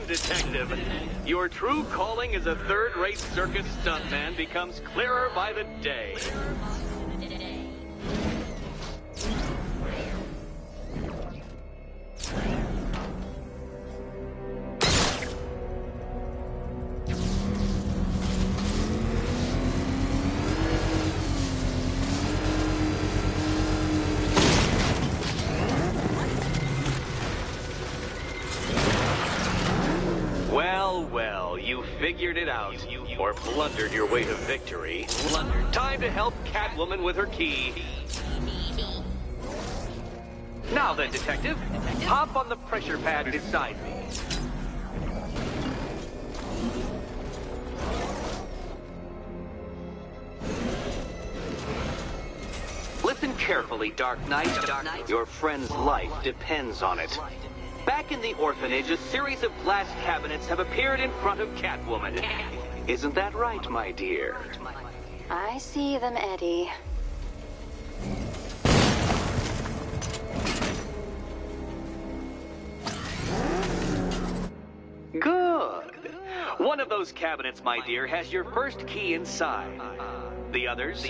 detective. Your true calling as a third-rate circus stuntman becomes clearer by the day. Well, you figured it out, or blundered your way to victory. Time to help Catwoman with her key. Now then, detective, hop on the pressure pad beside me. Listen carefully, Dark Knight. Your friend's life depends on it. Back in the orphanage, a series of glass cabinets have appeared in front of Catwoman. Isn't that right, my dear? I see them, Eddie. Good. One of those cabinets, my dear, has your first key inside. The others,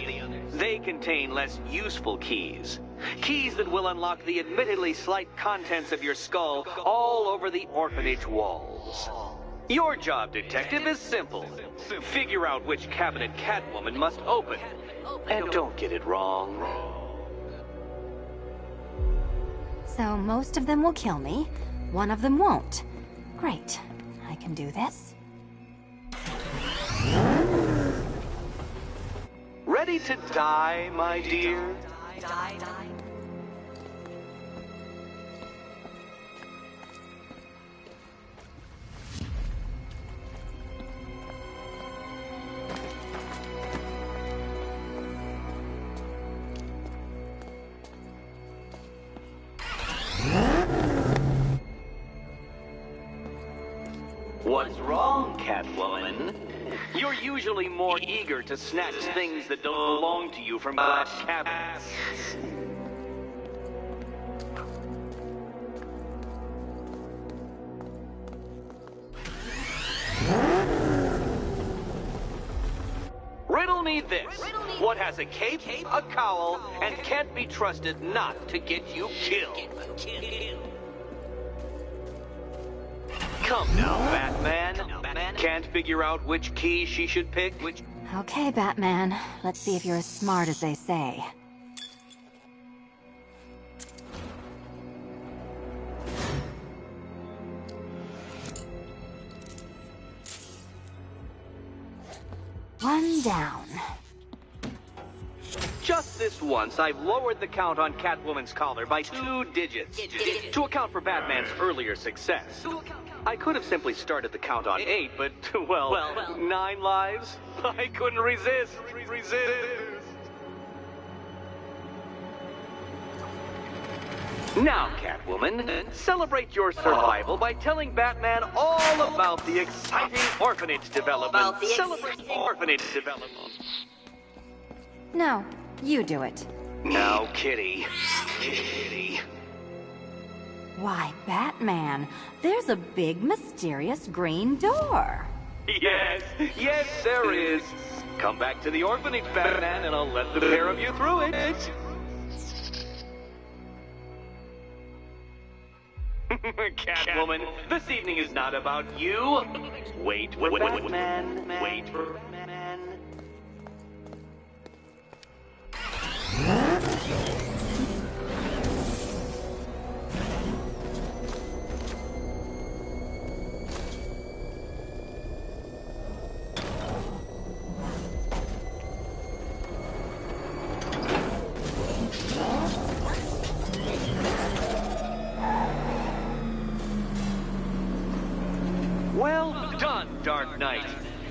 they contain less useful keys. Keys that will unlock the admittedly slight contents of your skull all over the orphanage walls. Your job, detective, is simple. Figure out which cabinet Catwoman must open. And don't get it wrong. So most of them will kill me. One of them won't. Great. I can do this. Ready to die, my dear? What's wrong, Catwoman? You're usually more eager to snatch things that don't belong to you from glass cabinets. Riddle me this. What has a cape, a cowl, and can't be trusted not to get you killed? Come now, Batman. Can't figure out which key she should pick? Okay, Batman. Let's see if you're as smart as they say. One down. Just this once, I've lowered the count on Catwoman's collar by 2 digits to account for Batman's earlier success. I could have simply started the count on 8, but, well, 9 lives? I couldn't resist. Now, Catwoman, celebrate your survival by telling Batman all about the exciting orphanage development. Celebrate orphanage development. No, you do it. Now, Kitty. Why, Batman, there's a big, mysterious green door. Yes, there is. Come back to the orphanage, Batman, and I'll let the pair of you through it. Catwoman, this evening is not about you. Wait, Batman. Wait for Batman. Well done, Dark Knight.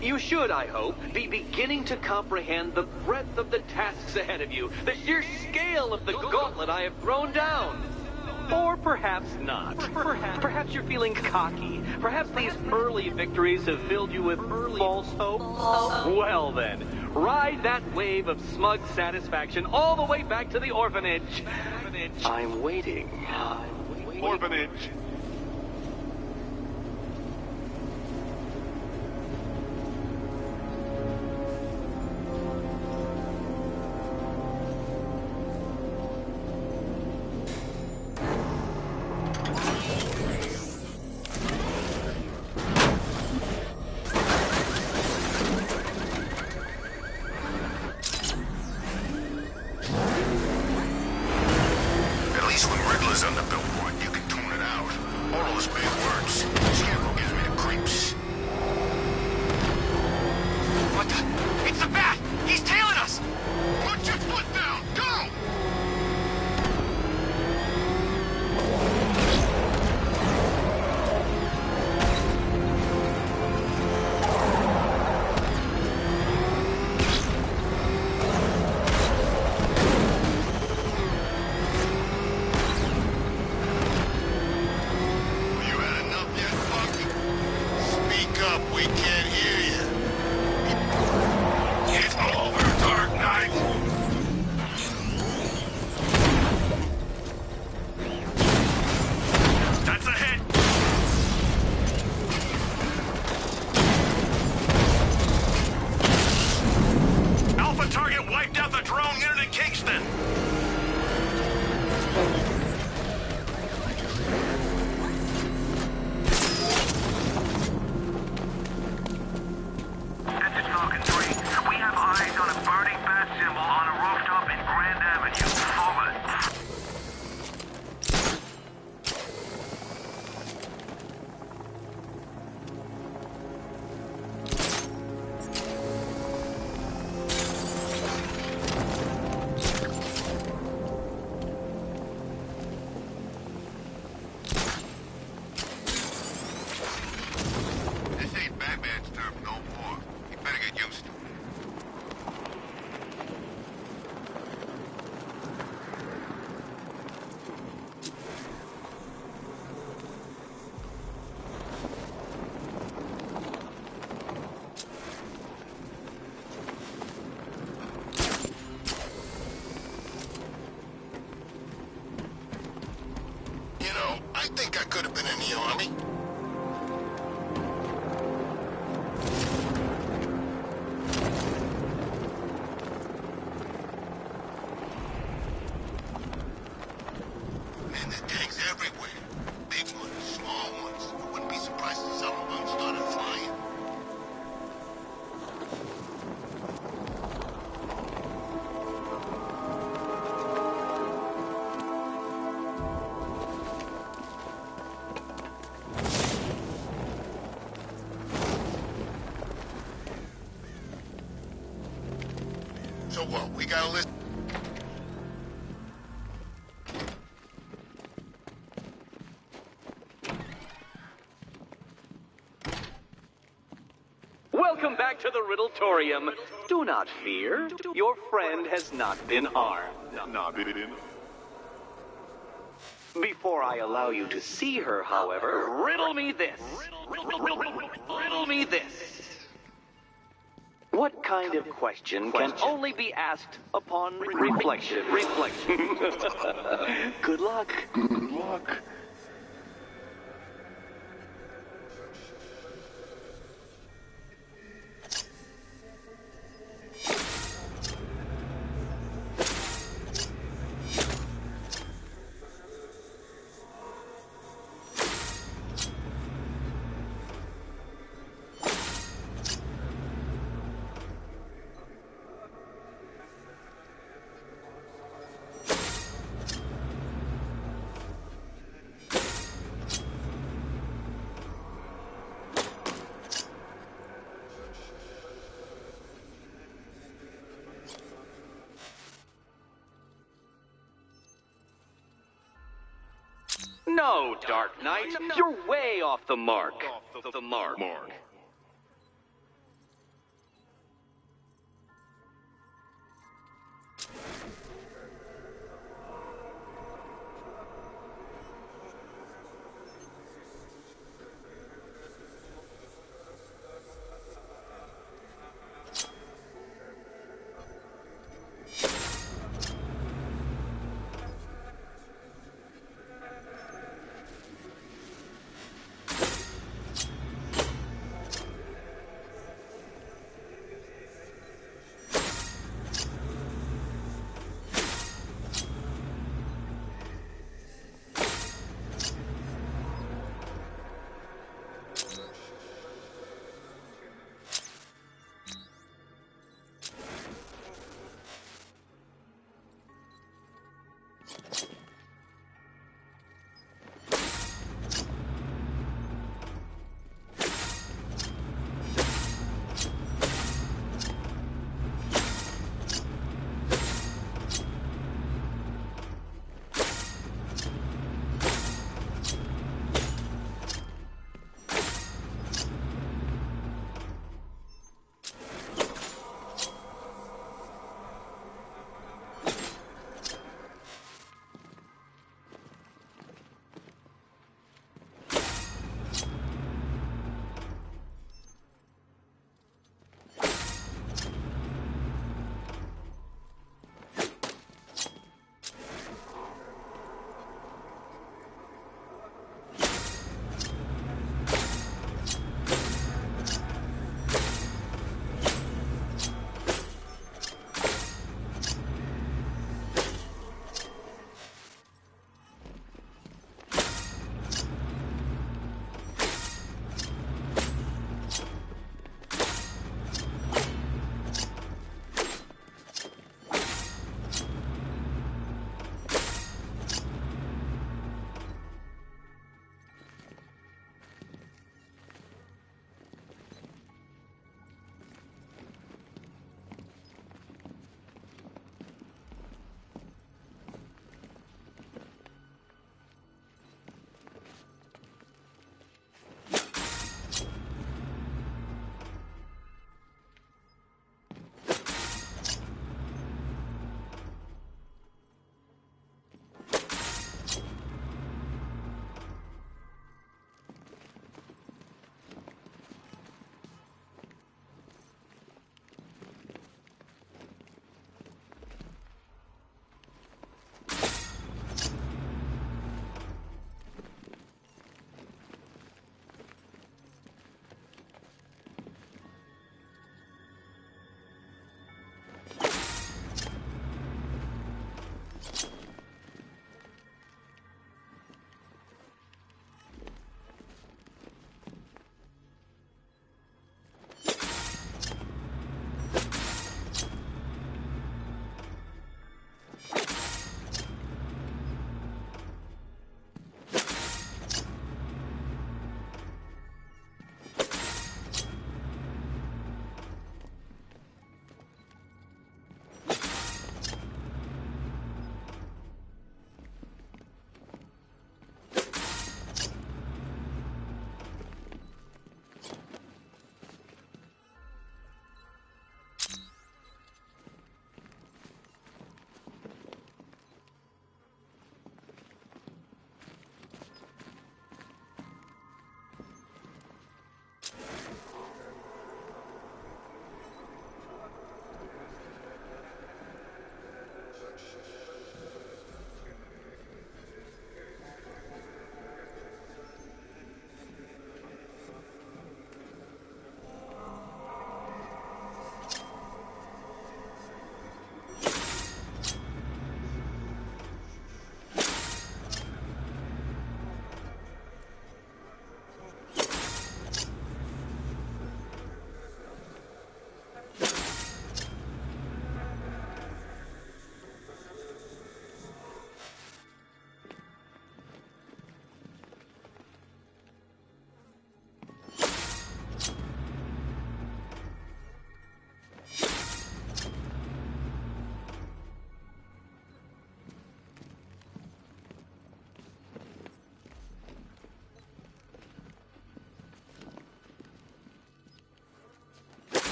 You should, I hope, be beginning to comprehend the breadth of the tasks ahead of you, the sheer scale of the gauntlet I have thrown down. Or perhaps not. Perhaps you're feeling cocky. Perhaps these early victories have filled you with false hope. Well then, ride that wave of smug satisfaction all the way back to the orphanage. I'm waiting. Orphanage. We can't hear you. It's over, Dark Knight. That's a hit. Alpha target wiped out the drone unit in Kingston. I think I could have been in the Army. Man, there's gangs everywhere. Big ones, small ones. I wouldn't be surprised if some of them started flying. So what, we got a list? Welcome back to the Riddletorium. Do not fear. Your friend has not been harmed. Before I allow you to see her, however, riddle me this. Riddle me this. What kind of question can only be asked upon reflection? Good luck. Good luck. No, Dark Knight, you're way off the mark. The mark.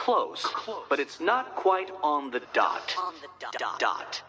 Close, but it's not quite on the dot. Dot.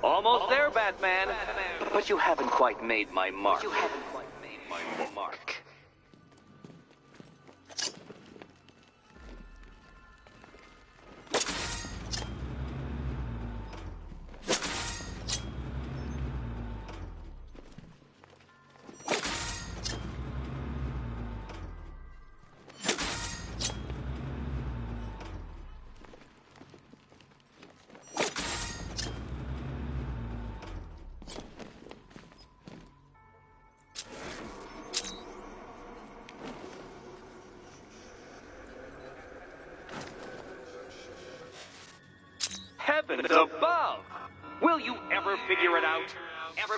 Almost there, Batman. But you haven't quite made my mark. Heavens above! Will you ever figure it out? Ever.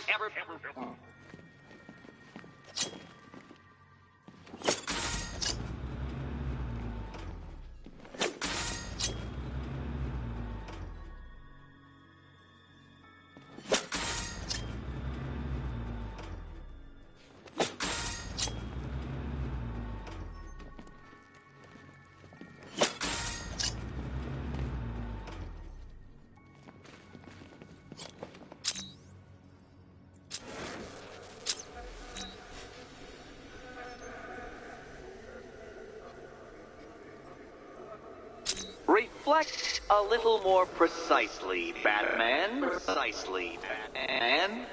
Reflect a little more precisely, Batman. Precisely, Batman.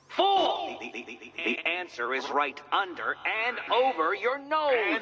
Fool! The answer is right under and over your nose.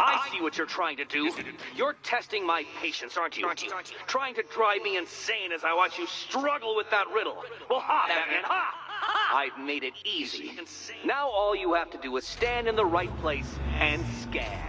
I see what you're trying to do. You're testing my patience, aren't you? Trying to drive me insane as I watch you struggle with that riddle. Well, ha, Batman, ha! I've made it easy. Now all you have to do is stand in the right place and scan.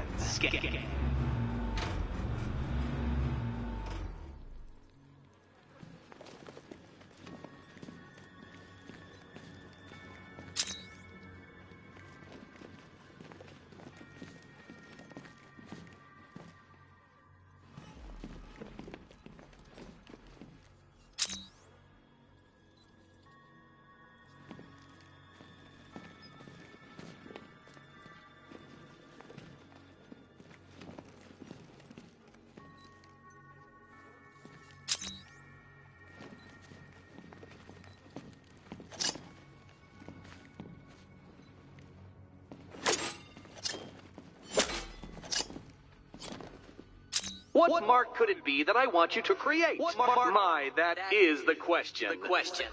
What mark could it be that I want you to create? My, that is the question. The question.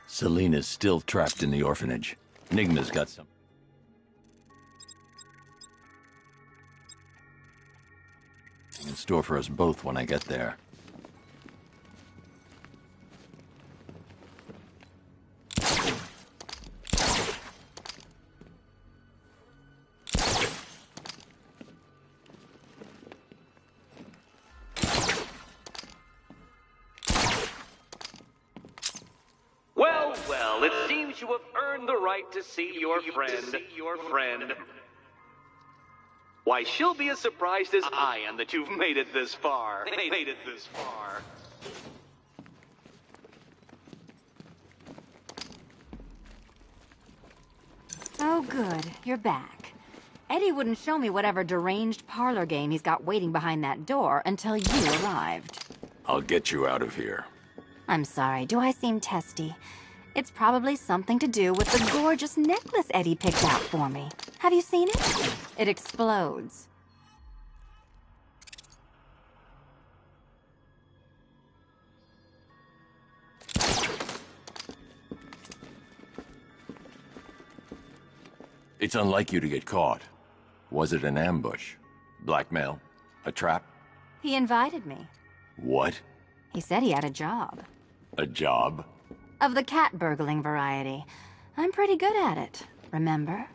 Selena's still trapped in the orphanage. Nigma's got some. In store for us both when I get there. Well, it seems you have earned the right to see your friend. Why, she'll be as surprised as I am that you've made it this far. Oh, good. You're back. Eddie wouldn't show me whatever deranged parlor game he's got waiting behind that door until you arrived. I'll get you out of here. I'm sorry, do I seem testy? It's probably something to do with the gorgeous necklace Eddie picked out for me. Have you seen it? It explodes. It's unlike you to get caught. Was it an ambush? Blackmail? A trap? He invited me. What? He said he had a job. A job? Of the cat burgling variety. I'm pretty good at it, remember?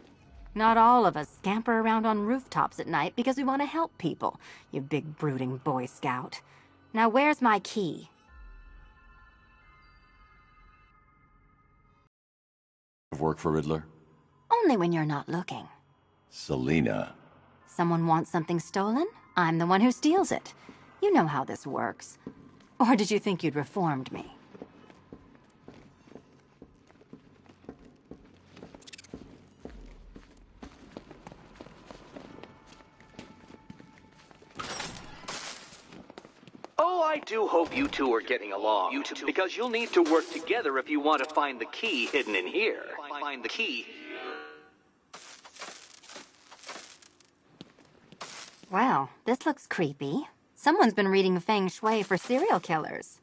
Not all of us scamper around on rooftops at night because we want to help people, you big brooding Boy Scout. Now where's my key? Work for Riddler? Only when you're not looking. Selena. Someone wants something stolen? I'm the one who steals it. You know how this works. Or did you think you'd reformed me? Oh, I do hope you two are getting along. Because you'll need to work together if you want to find the key hidden in here. Find the key. Well, this looks creepy. Someone's been reading Feng Shui for serial killers.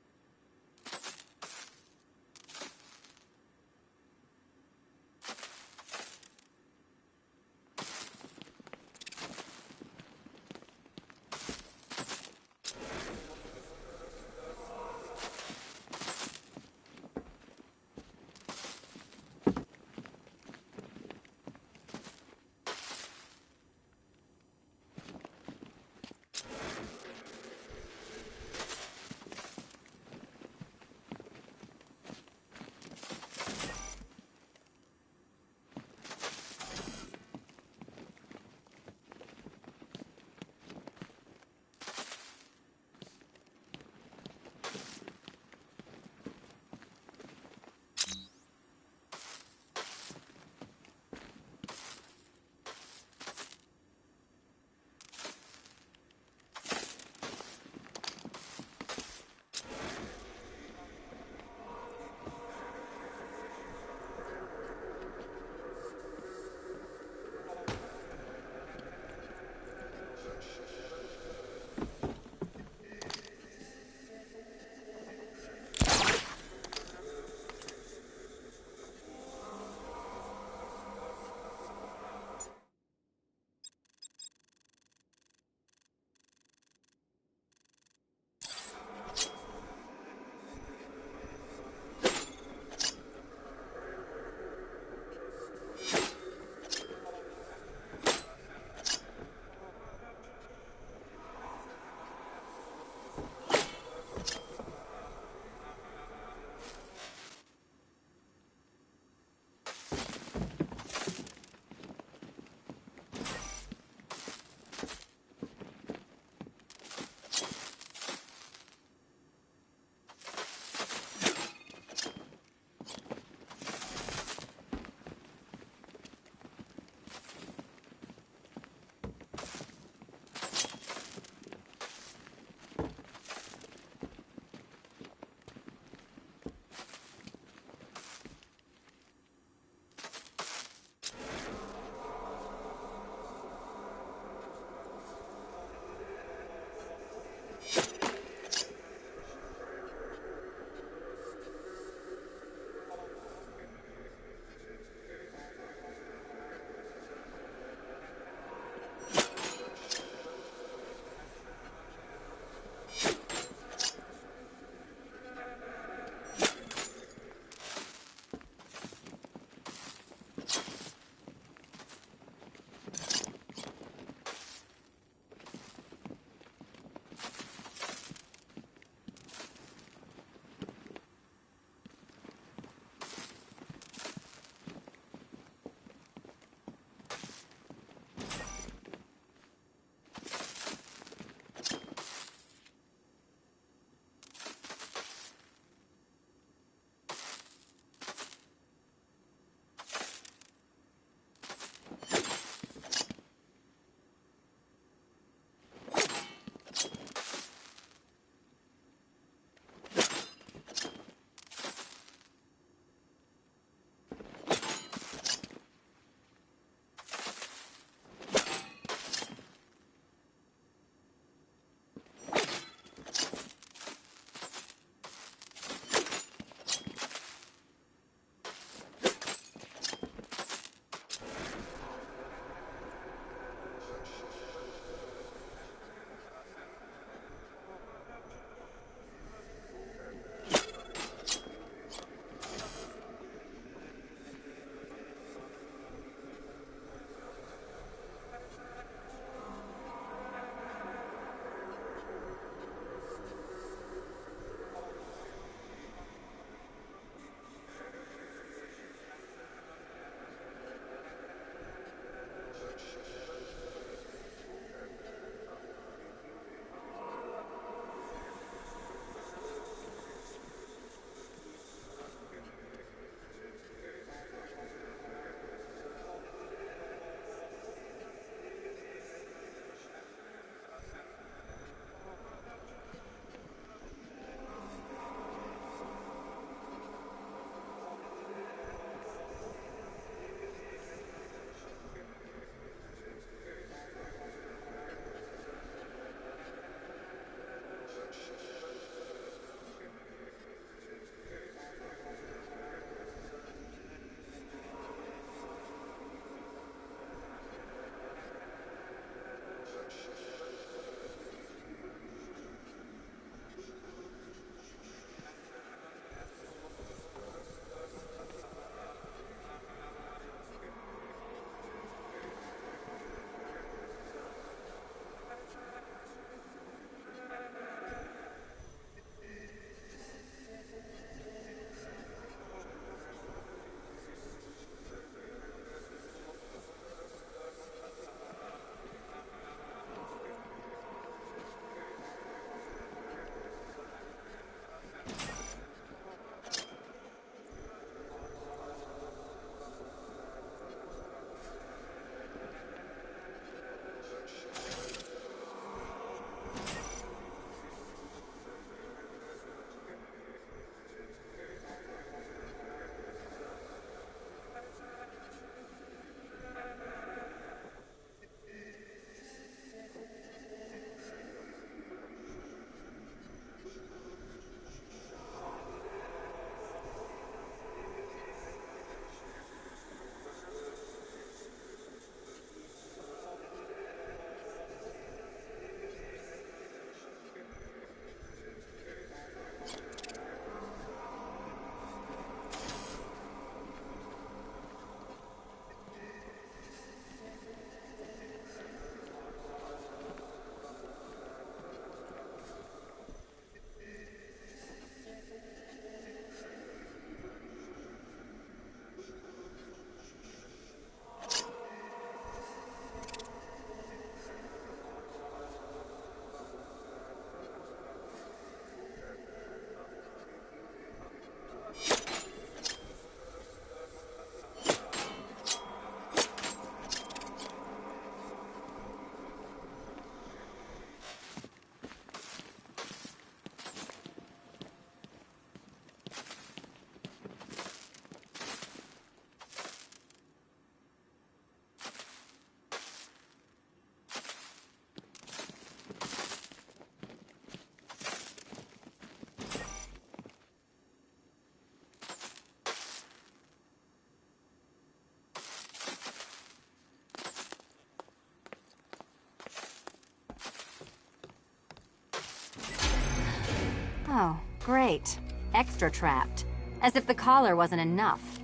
Oh, great. Extra trapped. As if the collar wasn't enough.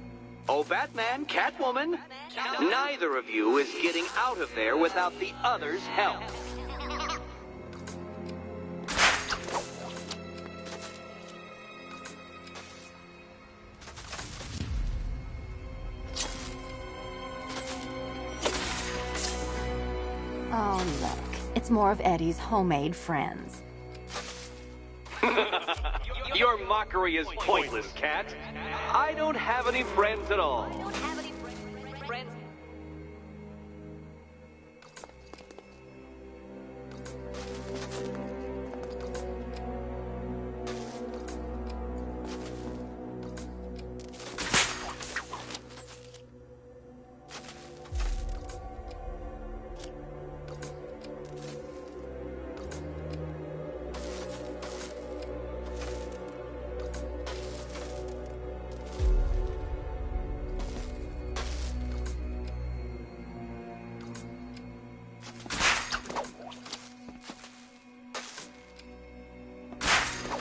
Oh, Batman, Catwoman, neither of you is getting out of there without the other's help. Oh, look. It's more of Eddie's homemade friends. Your mockery is pointless, Cat. I don't have any friends at all.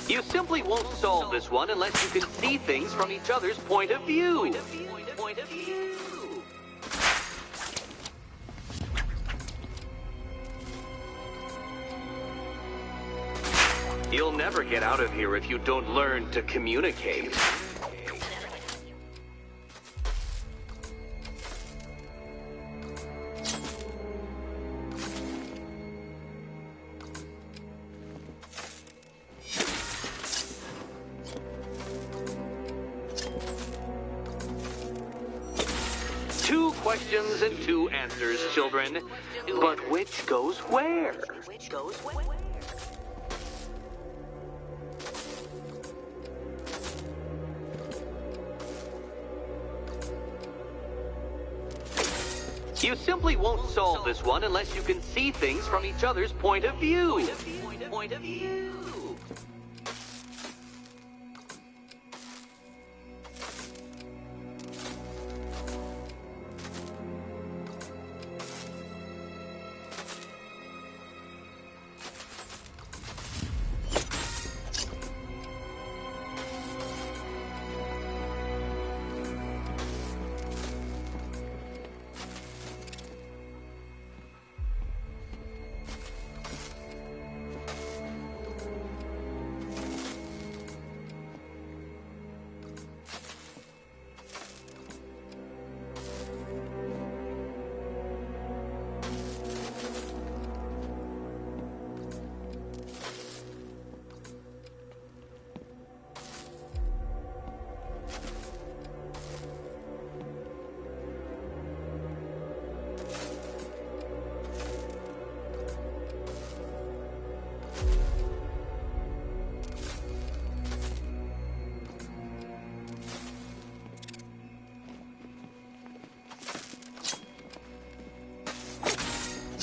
You simply won't solve this one unless you can see things from each other's point of view. You'll never get out of here if you don't learn to communicate. Two questions and two answers, children. But which goes where? You simply won't solve this one unless you can see things from each other's point of view.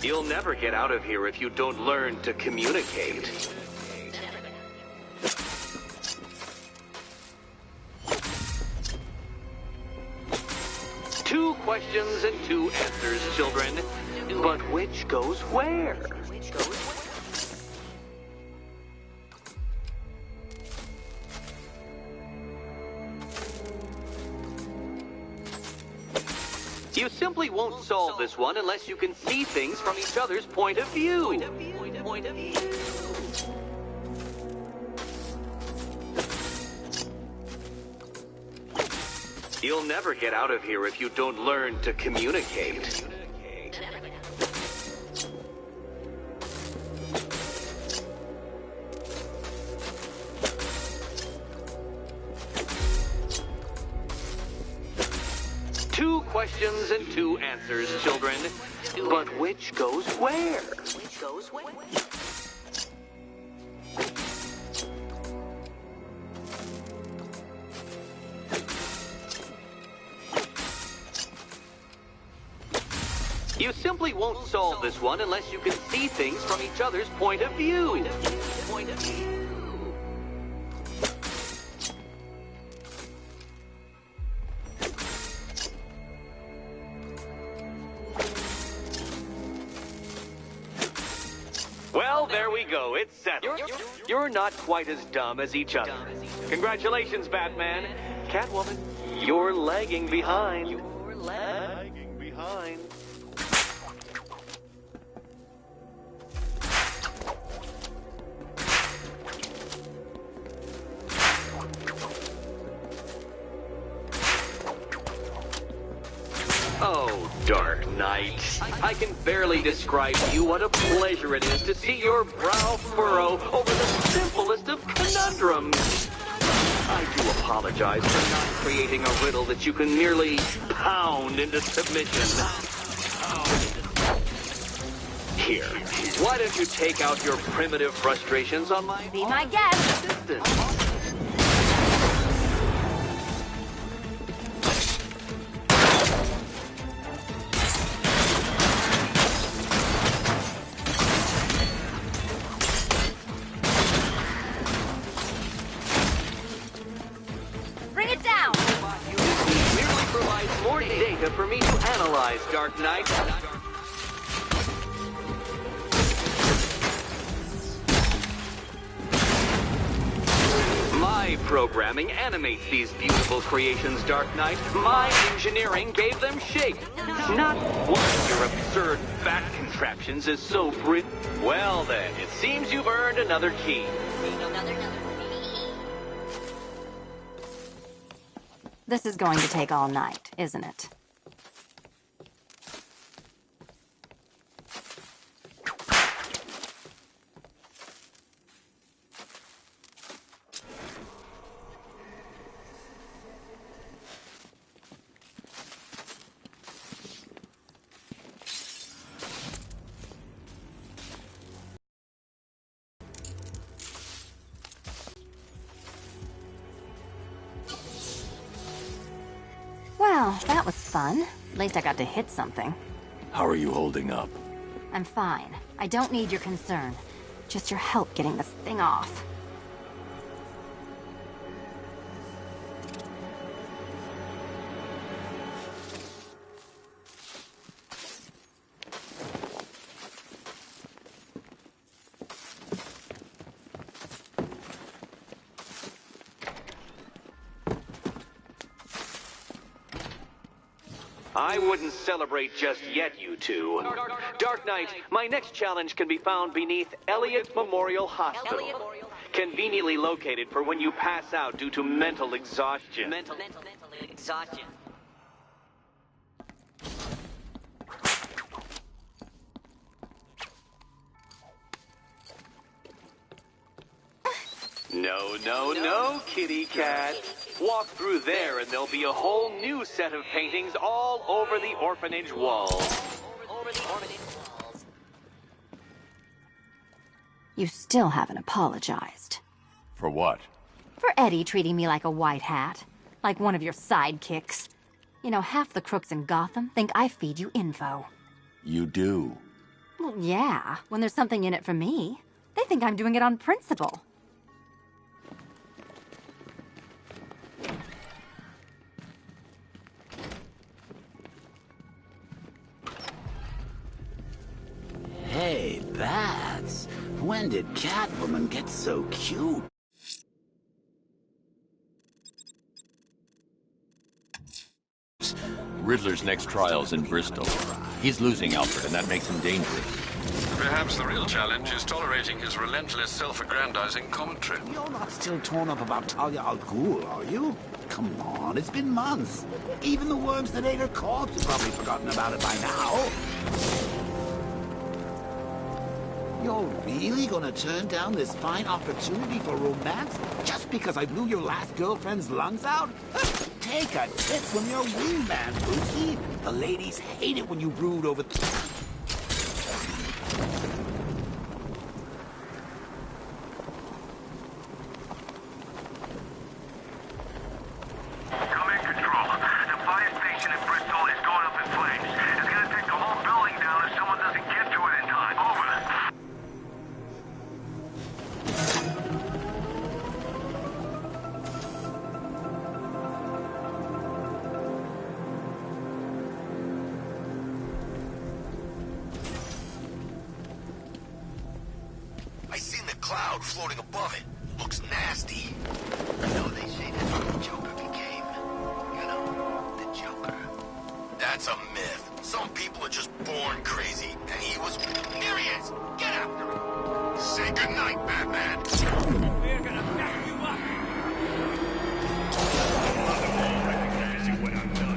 You'll never get out of here if you don't learn to communicate. Two questions and two answers, children. But which goes where? You simply won't solve this one unless you can see things from each other's point of view. You'll never get out of here if you don't learn to communicate. Two questions and two answers, children. But which goes where? You simply won't solve this one unless you can see things from each other's point of view. Well, there we go. It's settled. You're not quite as dumb as each other. Congratulations, Batman. Catwoman, you're lagging behind. You're lagging behind. Oh, Dark Knight. I can barely describe to you what a pleasure it is to see your brow furrow over the simplest of conundrums. I do apologize for not creating a riddle that you can merely pound into submission. Here, why don't you take out your primitive frustrations on my... Be my guest. assistance? Bring it down. Merely provides more data for me to analyze, Dark Knight. My programming animates these beautiful creations, Dark Knight. My engineering gave them shape. Not one of your absurd bat contraptions is so brit. Well then, it seems you've earned another key. This is going to take all night, isn't it? Well, that was fun. At least I got to hit something. How are you holding up? I'm fine. I don't need your concern. Just your help getting this thing off. I wouldn't celebrate just yet, you two. Dark Knight, my next challenge can be found beneath Elliott Memorial Hospital. Conveniently located for when you pass out due to mental exhaustion. Mental exhaustion. No, kitty cat. Walk through there and there'll be a whole new set of paintings all over the orphanage walls. Over the orphanage walls. You still haven't apologized. For what? For Eddie treating me like a white hat. Like one of your sidekicks. You know, half the crooks in Gotham think I feed you info. You do. Well, yeah, when there's something in it for me. They think I'm doing it on principle. Hey, Bats. When did Catwoman get so cute? Riddler's next trial's in Bristol. He's losing Alfred, and that makes him dangerous. Perhaps the real challenge is tolerating his relentless self-aggrandizing commentary. You're not still torn up about Talia al Ghul, are you? Come on, it's been months. Even the worms that ate her corpse have probably forgotten about it by now. You're really gonna turn down this fine opportunity for romance just because I blew your last girlfriend's lungs out? Take a tip from your wingman, Brucey. The ladies hate it when you brood over... Come in, Control. The fire station in Bristol is going up in flames. It's gonna take the whole building down if someone doesn't get to it in time. Over. cloud floating above it. Looks nasty. You know, they say that's what the Joker became. You know, the Joker. That's a myth. Some people are just born crazy, and he was... Here he is! Get after him! Say goodnight, Batman! We're gonna back you up! See what I've done.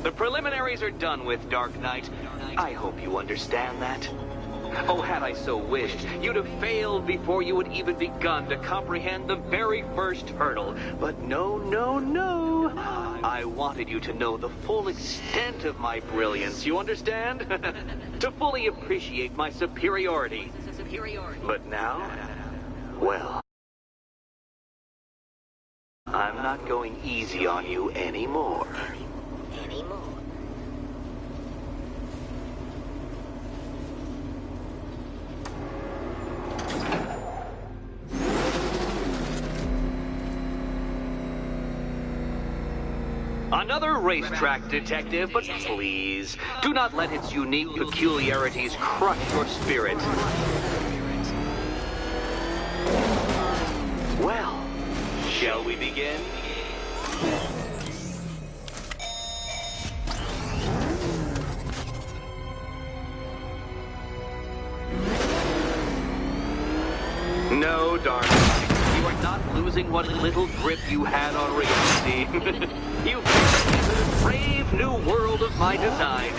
The preliminaries are done with, Dark Knight. I hope you understand that. Oh, had I so wished, you'd have failed before you had even begun to comprehend the very first hurdle. But no, no, no. I wanted you to know the full extent of my brilliance, you understand? To fully appreciate my superiority. But now, well, I'm not going easy on you anymore. Another racetrack detective, but please, do not let its unique peculiarities crush your spirit. Well, shall we begin? No, darling. You are not losing what little grip you had on reality. You've entered into the brave new world of my design.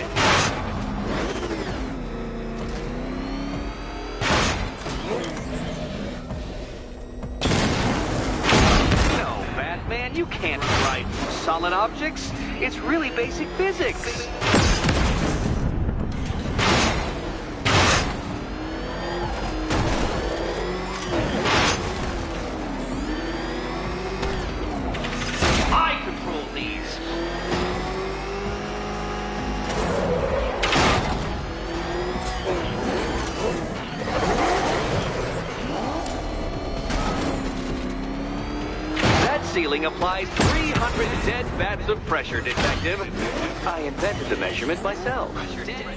No, Batman, you can't ride solid objects. It's really basic physics. Ceiling applies 300 dead bats of pressure, Detective. I invented the measurement myself. Pressure dead.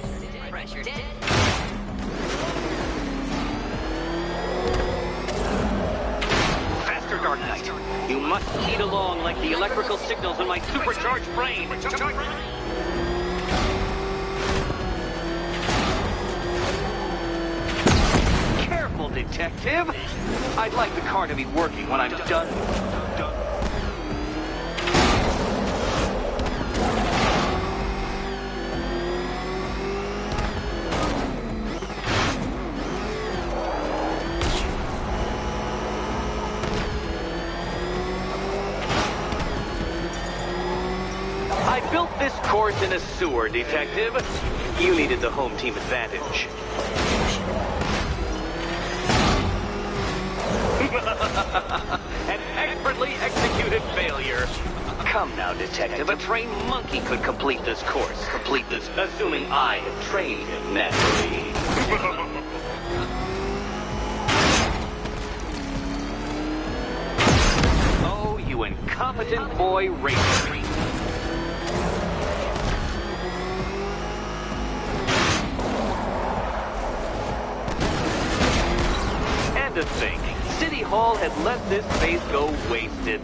Faster, Dark Knight. You must lead along like the electrical signals in my supercharged brain. Careful, Detective. I'd like the car to be working when I'm done. I built this course in a sewer, Detective. You needed the home team advantage. An expertly executed failure. Come now, Detective. A trained monkey could complete this course. Assuming I have trained him, naturally. Oh, you incompetent boy racer. And to think, City Hall had let this space go wasted.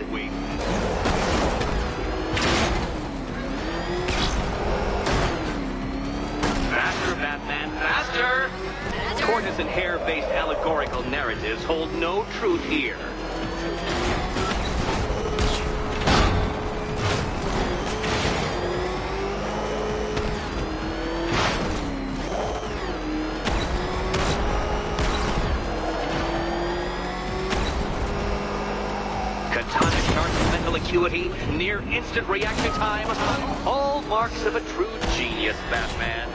Faster, Batman, faster! Tortoise and hare-based allegorical narratives hold no truth here. Katana sharp mental acuity, near instant reaction time, all marks of a true genius, Batman.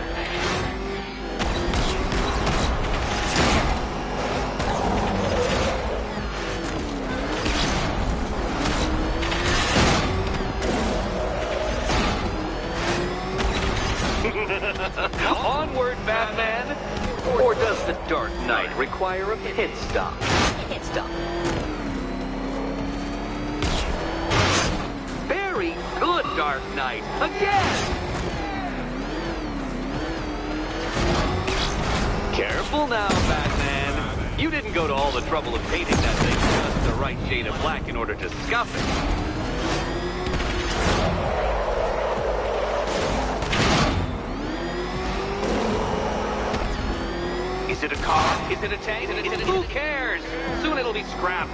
Onward, Batman! Or does the Dark Knight require a pit stop? Pit stop. Very good, Dark Knight! Again! Careful now, Batman. You didn't go to all the trouble of painting that thing just the right shade of black in order to scuff it. Is it a car? Is it a tank? Who cares? Soon it'll be scrapped.